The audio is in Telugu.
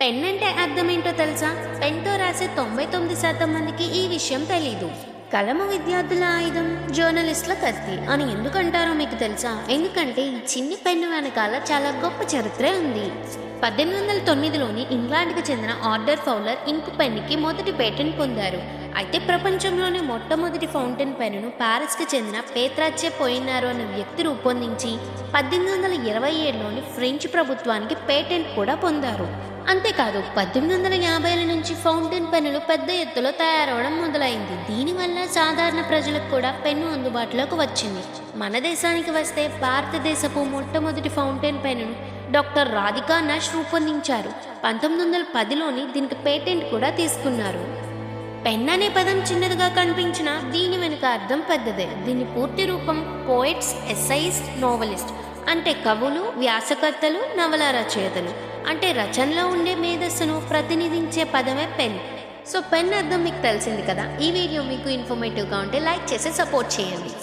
పెన్ అంటే అర్థం ఏంటో తెలుసా? పెన్తో రాసే 99% మందికి ఈ విషయం తెలీదు. కలము విద్యార్థుల ఆయుధం, జర్నలిస్టుల కత్తి అని ఎందుకంటారో మీకు తెలుసా? ఎందుకంటే ఈ చిన్ని పెన్ను వెనకాల చాలా గొప్ప చరిత్ర ఉంది. 1809లోని ఇంగ్లాండ్కి చెందిన ఆర్డర్ ఫౌలర్ ఇంకు పెన్నుకి మొదటి పేటెంట్ పొందారు. అయితే ప్రపంచంలోనే మొట్టమొదటి ఫౌంటైన్ పెన్నును ప్యారిస్కి చెందిన పేత్రాచే పోయినారో అనే వ్యక్తి రూపొందించి 1827లోని ఫ్రెంచ్ ప్రభుత్వానికి పేటెంట్ కూడా పొందారు. అంతేకాదు 1850ల నుంచి ఫౌంటైన్ పెన్నులు పెద్ద ఎత్తులో తయారవడం మొదలైంది. దీనివల్ల సాధారణ ప్రజలకు కూడా పెన్ను అందుబాటులోకి వచ్చింది. మన దేశానికి వస్తే భారతదేశపు మొట్టమొదటి ఫౌంటైన్ పెన్నును డాక్టర్ రాధికా నష్ రూపొందించారు. 1910లోని దీనికి పేటెంట్ కూడా తీసుకున్నారు. పెన్ అనే పదం చిన్నదిగా కనిపించినా దీని వెనుక అర్థం పెద్దదే. దీని పూర్తి రూపం పోయిట్స్, ఎస్సైస్ట్, నోవలిస్ట్ అంటే కవులు, వ్యాసకర్తలు, నవల రచయితలు అంటే రచనలో ఉండే మేధస్సును ప్రతినిధించే పదమే పెన్. సో పెన్ అర్థం మీకు తెలిసింది కదా. ఈ వీడియో మీకు ఇన్ఫర్మేటివ్గా ఉంటే లైక్ చేసి సపోర్ట్ చేయండి.